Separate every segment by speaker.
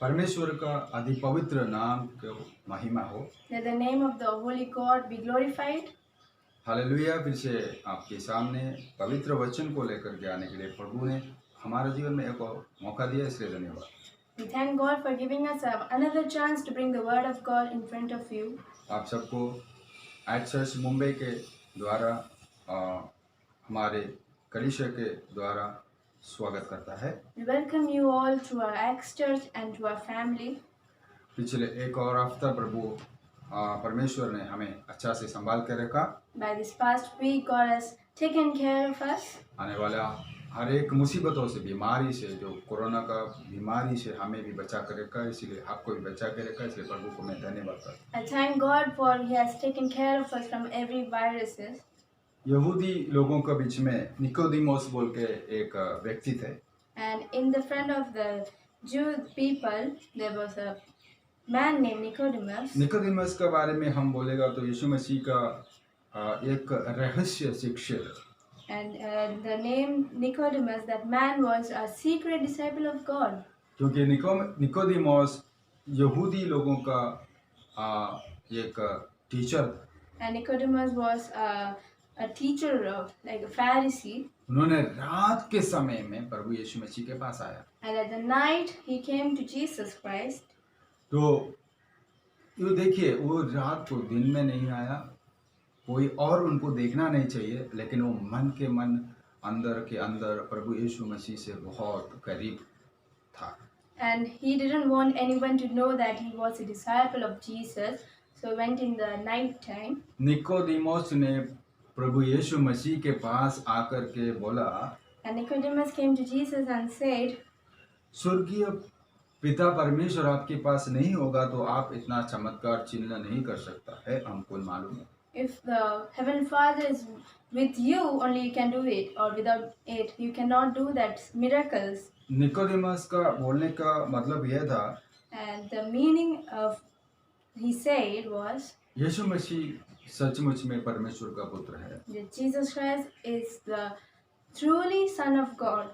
Speaker 1: परमेश्वर का अति पवित्र नाम को महिमा हो।
Speaker 2: Let the name of the Holy God be glorified.
Speaker 1: Hallelujah. फिर से आपके सामने पवित्र वचन को लेकर के आने के लिए प्रभु ने हमारे जीवन में एक और मौका दिया, इसलिए धन्यवाद।
Speaker 2: We thank God for giving us another chance to bring the word of God in front of you.
Speaker 1: आप सबको एट चर्च मुंबई के द्वारा हमारे कलीसिया के द्वारा स्वागत करता है।
Speaker 2: We welcome you all to our Acts Church and to our family.
Speaker 1: पिछले एक और हफ्ता प्रभु परमेश्वर ने हमें अच्छा से संभाल कर रखा।
Speaker 2: By this past week, God has taken care of us.
Speaker 1: आने वाला हर एक मुसीबतों से, बीमारी से, जो कोरोना का बीमारी से हमें भी बचा कर रखा, इसलिए आपको भी बचा कर रखा, इसलिए प्रभु को मैं धन्यवाद करता हूँ।
Speaker 2: I thank God for He has taken care of us from every viruses.
Speaker 1: यहूदी लोगों के बीच में निकोदेमोस बोल के एक व्यक्ति थे।
Speaker 2: And in the front of the Jewish people, there was a man named Nicodemus.
Speaker 1: Nicodemus के बारे में हम बोलेगा तो यीशु मसीह का एक रहस्य शिक्षक।
Speaker 2: And the name Nicodemus, that man was a secret disciple of God.
Speaker 1: क्योंकि निकोदेमोस यहूदी लोगों का एक टीचर था।
Speaker 2: And Nicodemus was a teacher of, like a Pharisee.
Speaker 1: उन्होंने रात के समय में प्रभु यीशु मसीह के पास आया।
Speaker 2: And at the night he came to Jesus Christ.
Speaker 1: तो ये देखिए, वो रात को दिन में नहीं आया, कोई और उनको देखना नहीं चाहिए, लेकिन वो मन के मन अंदर के अंदर प्रभु यीशु मसीह से बहुत करीब था।
Speaker 2: And he didn't want anyone to know that he was a disciple of Jesus, so went in the night time.
Speaker 1: निकोदेमोस ने प्रभु यीशु मसीह के पास आकर के बोला,
Speaker 2: And Nicodemus came to Jesus and said,
Speaker 1: स्वर्गीय पिता परमेश्वर आपके पास नहीं होगा तो आप इतना चमत्कार चिन्ह नहीं कर सकता है, हमको मालूम है।
Speaker 2: if the Heavenly Father is with you, only you can do it, or without it, you cannot do that miracles.
Speaker 1: Nicodemus का बोलने का मतलब यह था,
Speaker 2: And the meaning of he said was
Speaker 1: यीशु मसीह सचमुच में परमेश्वर का पुत्र है।
Speaker 2: that Jesus Christ is the truly Son of God.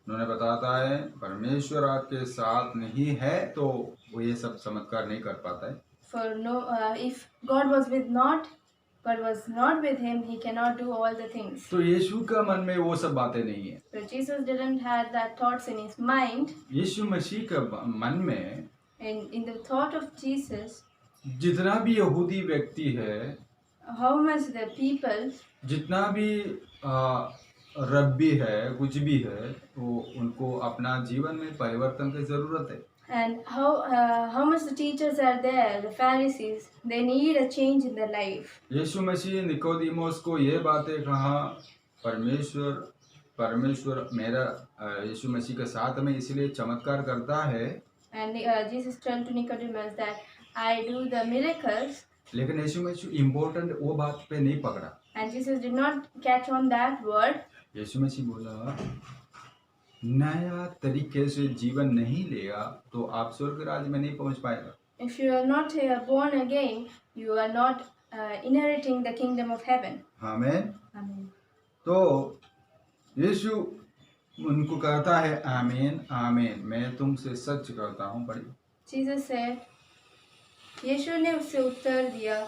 Speaker 1: उन्होंने बताता है, परमेश्वर आपके साथ नहीं है तो वो ये सब चमत्कार नहीं कर पाता है।
Speaker 2: For no, if God was not with him, he cannot do all the things.
Speaker 1: तो यीशु का मन में वो सब बातें नहीं है।
Speaker 2: So Jesus didn't have that thoughts in his mind.
Speaker 1: यीशु मसीह का मन में
Speaker 2: In the thought of Jesus,
Speaker 1: जितना भी यहूदी व्यक्ति है,
Speaker 2: how much the people,
Speaker 1: जितना भी रब्बी है, कुछ भी है, वो उनको अपना जीवन में परिवर्तन की जरूरत है।
Speaker 2: and how much the teachers are there, the Pharisees, they need a change in their life.
Speaker 1: यीशु मसीह निकोदेमोस को ये बातें कहा, परमेश्वर मेरा यीशु मसीह के साथ में इसलिए चमत्कार करता है।
Speaker 2: And Jesus told to Nicodemus that I do the miracles.
Speaker 1: लेकिन यीशु मसीह इम्पोर्टेंट वो बात पे नहीं पकड़ा।
Speaker 2: And Jesus did not catch on that word.
Speaker 1: यीशु मसीह बोला, नया तरीके से जीवन नहीं लेगा तो आप स्वर्ग राज्य में नहीं पहुंच पाएगा।
Speaker 2: If you are not born again, you are not inheriting the kingdom of heaven.
Speaker 1: आमीन।
Speaker 2: Amen.
Speaker 1: तो यीशु उनको कहता है, आमीन आमीन, मैं तुमसे सच कहता हूँ। पढ़िए।
Speaker 2: Jesus said, यीशु ने उससे उत्तर दिया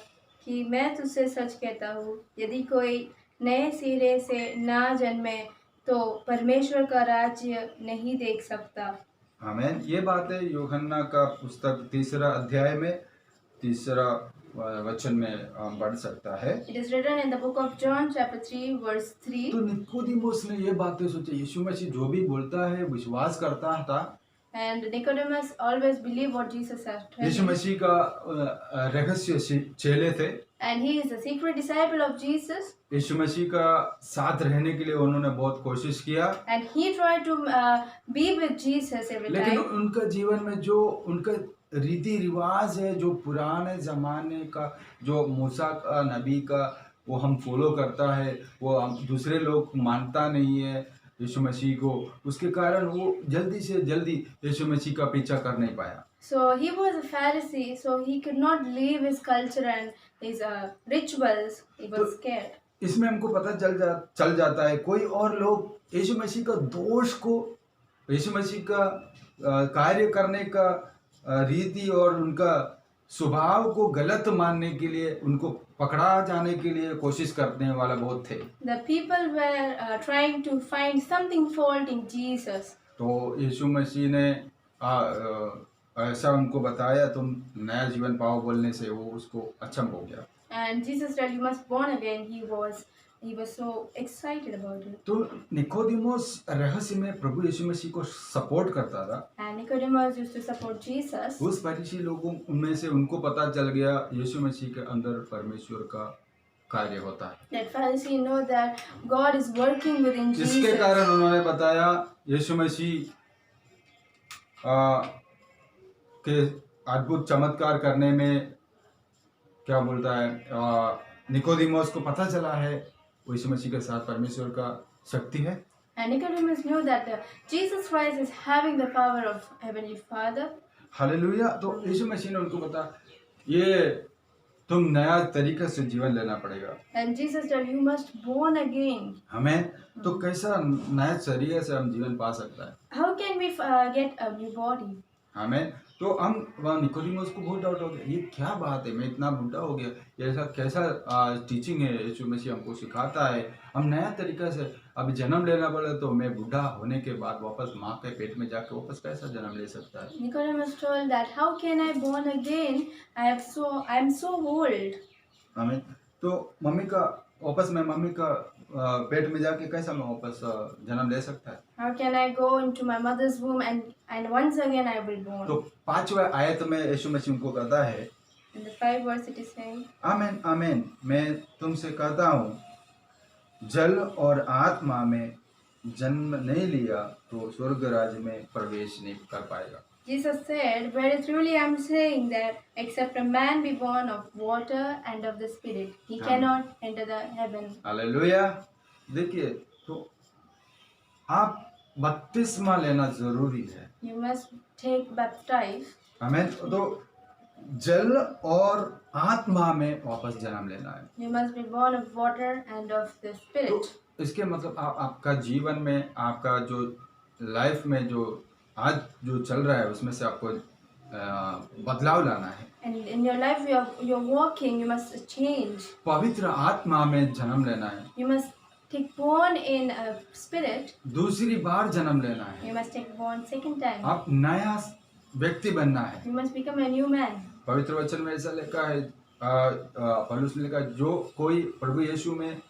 Speaker 2: कि मैं तुझसे सच कहता हूँ, यदि कोई नए सिरे से ना जन्मे तो परमेश्वर का राज्य नहीं देख सकता।
Speaker 1: आमीन। ये बातें यूहन्ना का पुस्तक 3 अध्याय में 3 वचन में पढ़ सकता है।
Speaker 2: It is written in the book of John chapter 3 verse 3.
Speaker 1: तो निकोदेमोस ने ये बातें सोची, यीशु मसीह जो भी बोलता है विश्वास करता था।
Speaker 2: And Nicodemus always believed what Jesus had told
Speaker 1: Yeshu
Speaker 2: him.
Speaker 1: मसीह का रहस्य चेले थे।
Speaker 2: And he is a secret disciple of Jesus.
Speaker 1: यीशु मसीह का साथ रहने के लिए उन्होंने बहुत कोशिश किया।
Speaker 2: And he tried to be with Jesus every
Speaker 1: लेकिन
Speaker 2: time.
Speaker 1: उनका जीवन में जो उनका रीति रिवाज है, जो पुराने जमाने का, जो मूसा का नबी का वो हम फॉलो करता है, वो हम दूसरे लोग मानता नहीं है यीशु मसीह को, उसके कारण वो जल्दी से जल्दी यीशु मसीह का पीछा कर नहीं पाया।
Speaker 2: So he was a Pharisee, so he could not leave his culture and his rituals. He was scared.
Speaker 1: इसमें हमको पता चल जाता है, कोई और लोग यीशु मसीह का दोष को, यीशु मसीह का कार्य करने का रीति और उनका स्वभाव को गलत मानने के लिए, उनको पकड़ा जाने के लिए कोशिश करने वाला बहुत थे।
Speaker 2: The people were trying to find something fault in Jesus.
Speaker 1: तो यीशु मसीह ने ऐसा उनको बताया, तुम नया जीवन पाओ बोलने से वो उसको अचंभ हो गया।
Speaker 2: And Jesus said, "You must born again." He was so excited about it.
Speaker 1: तो निकोदेमुस रहस्य में प्रभु यीशु मसीह को सपोर्ट करता था।
Speaker 2: And Nicodemus used to support Jesus.
Speaker 1: उस फरीसी लोगों उनमें से उनको पता चल गया यीशु मसीह के अंदर परमेश्वर का कार्य होता है।
Speaker 2: That Pharisee know that God is working within Jesus.
Speaker 1: इसके कारण उन्होंने बताया यीशु मसीह के अद्भुत चमत्कार करने में क्या बोलता है, निकोदेमुस को पता चला है यीशु मसीह के साथ परमेश्वर का शक्ति है।
Speaker 2: And Nicodemus knew that Jesus Christ is having the power of Heavenly Father.
Speaker 1: Hallelujah. तो यीशु मसीह ने उनको बताया ये तुम नया तरीके से जीवन लेना पड़ेगा।
Speaker 2: And Jesus said, "You must born again."
Speaker 1: हमें तो कैसा नया तरीके से हम जीवन पा सकता है?
Speaker 2: How can we get a new body?
Speaker 1: हमें तो हम वहाँ निकोदेमुस को बहुत डाउट हो गया, ये क्या बात है, मैं इतना बुढ़ा हो गया, ये ऐसा कैसा टीचिंग है, यीशु मसीह हमको सिखाता है हम नया तरीका से अभी जन्म लेना पड़े, तो मैं बुढ़ा होने के बाद वापस माँ के पेट में जाके वापस कैसा जन्म ले सकता है?
Speaker 2: Nicodemus told that, "How can I born again? I am so old."
Speaker 1: हमें तो मम्मी का वापस मैं मम्मी का पेट में जाके कैसा मैं वापस जन्म ले सकता है?
Speaker 2: How can I go into my mother's womb and once again I will born?
Speaker 1: तो 5वें आयत में यीशु मसीह उनको कहता है,
Speaker 2: In the 5th verse it is saying,
Speaker 1: आमीन आमीन, मैं तुमसे कहता हूँ जल और आत्मा में जन्म नहीं लिया तो स्वर्ग राज्य में प्रवेश नहीं कर पाएगा।
Speaker 2: Jesus said, "Very truly I am saying that except a man be born of water and of the Spirit, he cannot enter the heaven."
Speaker 1: Hallelujah. देखिए तो आप बपतिस्मा लेना जरूरी है।
Speaker 2: You must take baptize.
Speaker 1: आमीन। तो जल और आत्मा में वापस जन्म लेना है।
Speaker 2: You must be born of water and of the
Speaker 1: तो
Speaker 2: Spirit.
Speaker 1: इसके मतलब आपका जीवन में आपका जो लाइफ में जो आज जो चल रहा है उसमें से आपको बदलाव लाना है।
Speaker 2: And in your life you're walking, you must change.
Speaker 1: पवित्र आत्मा में जन्म लेना है।
Speaker 2: You must take born in a spirit.
Speaker 1: दूसरी बार जन्म लेना है।
Speaker 2: You must take born second time.
Speaker 1: आप नया व्यक्ति बनना है।
Speaker 2: You must become a new man.
Speaker 1: पवित्र वचन में ऐसा लिखा है, पौलुस ने लिखा, जो कोई प्रभु यीशु में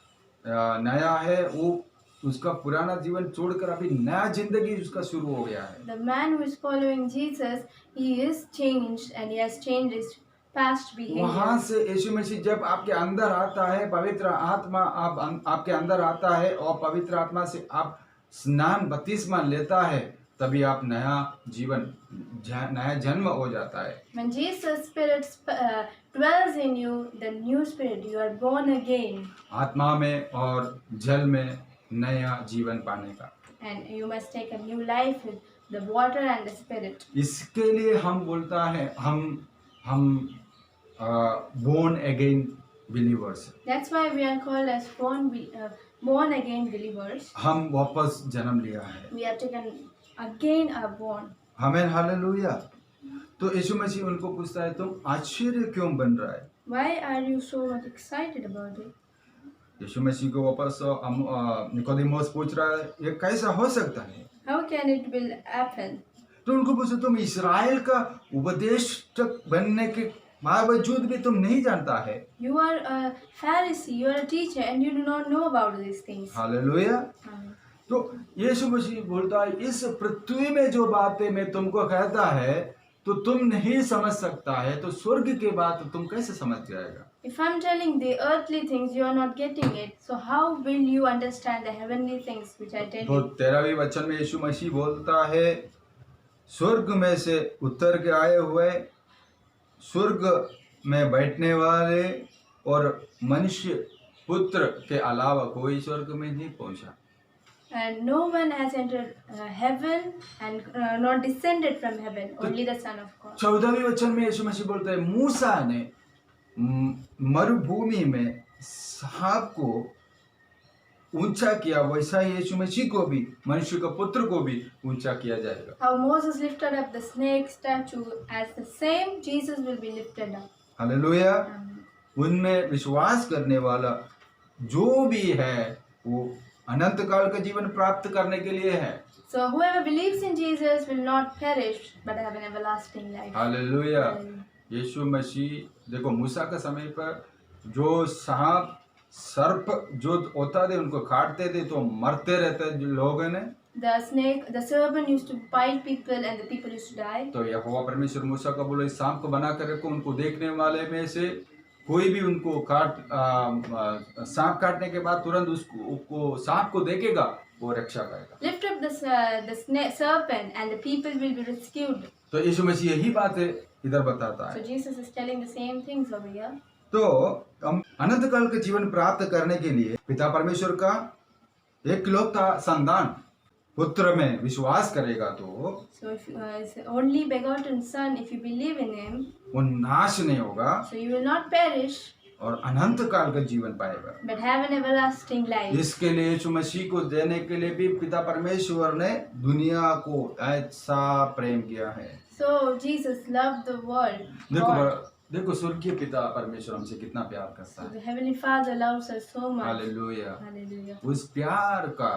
Speaker 1: नया है वो उसका पुराना जीवन छोड़कर अभी नया जिंदगी उसका शुरू हो गया है।
Speaker 2: The man who is following Jesus, he is changed and he has changed his past behavior.
Speaker 1: वहां से यीशु मसीह जब आपके अंदर आता है, पवित्र आत्मा आपके अंदर आता है और पवित्र आत्मा से आप स्नान बपतिस्मा लेता है, तभी आप नया जीवन नया जन्म हो जाता है।
Speaker 2: When Jesus Spirit dwells in you, the new spirit, you are born again.
Speaker 1: आत्मा में और जल में नया जीवन पाने का।
Speaker 2: And you must take a new life with the water and the spirit.
Speaker 1: इसके लिए हम बोलता है हम born again believers।
Speaker 2: That's why we are called as born again believers.
Speaker 1: हम वापस जन्म लिया है।
Speaker 2: We have taken again are born.
Speaker 1: आमीन हालेलुया। तो यीशु मसीह उनको पूछता है, तुम आश्चर्य क्यों बन रहा है?
Speaker 2: Why are you so much excited about it?
Speaker 1: यीशु मसीह को वापस निकोदेमुस पूछ रहा है, ये कैसा हो सकता है?
Speaker 2: How can it will happen?
Speaker 1: तो उनको पूछो, तुम इस्राएल का उपदेशक बनने के बावजूद भी तुम नहीं जानता है?
Speaker 2: You are a Pharisee, you are a teacher, and you do not know about these things.
Speaker 1: Hallelujah. तो यीशु मसीह बोलता है, इस पृथ्वी में जो बातें मैं तुमको कहता है तो तुम नहीं समझ सकता है, तो स्वर्ग के बात तुम कैसे समझ जाएगा?
Speaker 2: If I'm telling the earthly things, you are not getting it. So how will you understand the heavenly things which I tell
Speaker 1: तो
Speaker 2: you?
Speaker 1: 13वें वचन में यीशु मसीह बोलता है, स्वर्ग में से उतर के आए हुए, स्वर्ग में बैठने वाले और मनुष्य पुत्र के अलावा कोई स्वर्ग में नहीं पहुंचा।
Speaker 2: And no one has entered heaven and not descended from heaven, only the Son of God.
Speaker 1: 14वें वचन में यीशु मसीह बोलता है, मूसा ने मरुभूमि में सांप को ऊंचा किया, वैसा ही यीशु मसीह को भी, मनुष्य के पुत्र को भी ऊंचा किया जाएगा।
Speaker 2: How Moses lifted up the snake statue, as the same Jesus will be lifted up.
Speaker 1: Hallelujah.
Speaker 2: Amen.
Speaker 1: उनमें विश्वास करने वाला जो भी है वो अनंत काल का जीवन प्राप्त करने के लिए है।
Speaker 2: So whoever believes in Jesus will not perish but have an everlasting life.
Speaker 1: Hallelujah.
Speaker 2: Hallelujah.
Speaker 1: यीशु मसीह, देखो मूसा के समय पर जो सांप सर्प जो होता थे उनको काटते थे तो मरते रहते लोग ने।
Speaker 2: The snake, the serpent used to bite people and the people used to die.
Speaker 1: तो यहोवा परमेश्वर मूसा को बोले, सांप को बना कर रखो, उनको देखने वाले में से कोई भी उनको सांप काटने के बाद तुरंत उसको सांप को देखेगा वो रक्षा करेगा।
Speaker 2: Lift up the serpent and the people will be rescued.
Speaker 1: तो यीशु मसीह यही बात है इधर बताता
Speaker 2: So
Speaker 1: है।
Speaker 2: Jesus is telling the same things over here.
Speaker 1: तो हम अनंत काल का जीवन प्राप्त करने के लिए पिता परमेश्वर का एकलौता संतान पुत्र में विश्वास करेगा तो
Speaker 2: So if his only begotten son, if you believe in him,
Speaker 1: वो नाश नहीं होगा
Speaker 2: so you will not perish
Speaker 1: और अनंत काल का जीवन पाएगा।
Speaker 2: but have an everlasting life.
Speaker 1: इसके लिए यीशु मसीह को देने के लिए भी पिता परमेश्वर ने दुनिया को ऐसा प्रेम किया है।
Speaker 2: So Jesus loved the world. God.
Speaker 1: देखो स्वर्गीय पिता परमेश्वर हमसे कितना प्यार करता
Speaker 2: So
Speaker 1: है।
Speaker 2: the heavenly Father loves us so much.
Speaker 1: Hallelujah.
Speaker 2: Hallelujah.
Speaker 1: उस प्यार का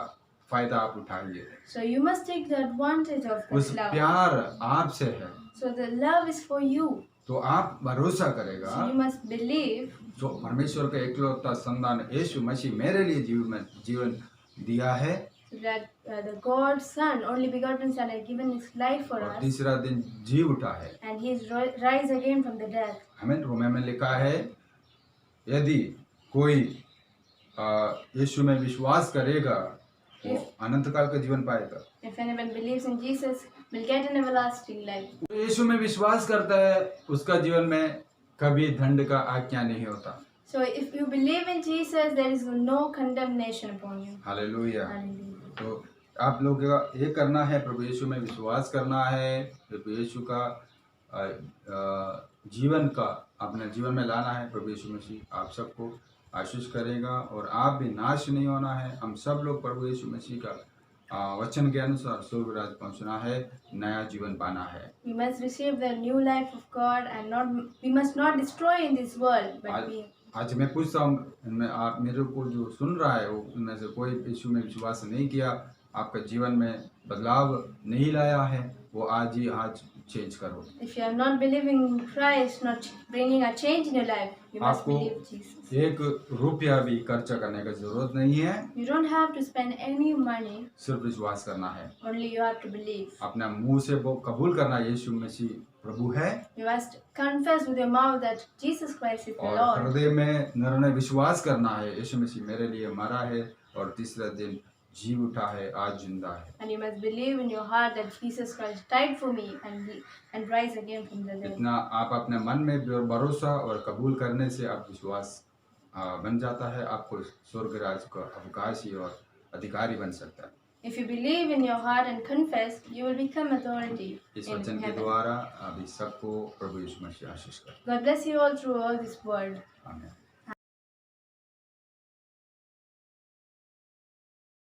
Speaker 1: फायदा आप उठाइए।
Speaker 2: So you must take the advantage of
Speaker 1: उस
Speaker 2: this love.
Speaker 1: प्यार आपसे है
Speaker 2: So the love is for you.
Speaker 1: तो आप भरोसा
Speaker 2: So
Speaker 1: करेगा
Speaker 2: you must believe
Speaker 1: जो परमेश्वर का एकलौता संतान यीशु मसीह मेरे लिए जीवन दिया है
Speaker 2: that the God's Son, only begotten Son, had given His life for
Speaker 1: और
Speaker 2: us,
Speaker 1: तीसरा दिन जी उठा है।
Speaker 2: and He is rise again from the dead.
Speaker 1: हमें रोमे में लिखा है यदि कोई यीशु में विश्वास करेगा वो अनंत काल का जीवन पाएगा।
Speaker 2: If anyone believes in Jesus, will get an everlasting life.
Speaker 1: जो यीशु में विश्वास करता है उसका जीवन में कभी दंड का आज्ञा नहीं होता।
Speaker 2: So if you believe in Jesus, there is no condemnation upon you.
Speaker 1: Hallelujah.
Speaker 2: Hallelujah.
Speaker 1: तो आप लोग का ये करना है, प्रभु यीशु में विश्वास करना है, प्रभु यीशु का जीवन का अपने जीवन में लाना है। प्रभु यीशु मसीह आप सबको आशीष करेगा और आप भी नाश नहीं होना है। हम सब लोग प्रभु यीशु मसीह का वचन के अनुसार स्वर्ग राज्य पहुंचना है, नया जीवन पाना है।
Speaker 2: We must receive the new life of God and we must not destroy in this world, but we.
Speaker 1: आज मैं पूछता हूँ इनमें आप मेरे को जो सुन रहा है वो उनमें से कोई यीशु में विश्वास नहीं किया, आपका जीवन में बदलाव नहीं लाया है, वो आज चेंज करो।
Speaker 2: If you are not believing in Christ, not bringing a change in your life, you must
Speaker 1: आपको
Speaker 2: believe Jesus.
Speaker 1: एक रुपया भी खर्चा करने की जरूरत नहीं है,
Speaker 2: You don't have to spend any money.
Speaker 1: सिर्फ विश्वास करना है।
Speaker 2: Only you have to believe.
Speaker 1: अपना मुंह से वो कबूल करना यीशु मसीह प्रभु है
Speaker 2: You must confess with your mouth that Jesus Christ is the
Speaker 1: और
Speaker 2: Lord.
Speaker 1: हृदय में निर्णय विश्वास करना है यीशु मसीह मेरे लिए मरा है और तीसरा दिन जी उठा है, आज जिंदा है।
Speaker 2: And you must believe in your heart that Jesus Christ died for me and rise again from the dead.
Speaker 1: इतना आप अपने मन में भरोसा और कबूल करने से आप विश्वास बन जाता है, आपको स्वर्ग राज्य का अवकाशी और अधिकारी बन सकता है।
Speaker 2: If you believe in your heart and confess, you will become authority
Speaker 1: इस
Speaker 2: in
Speaker 1: वचन के
Speaker 2: heaven.
Speaker 1: द्वारा अभी सबको प्रभु यीशु मसीह आशीष करे।
Speaker 2: God bless you all through all this word.
Speaker 1: आमीन।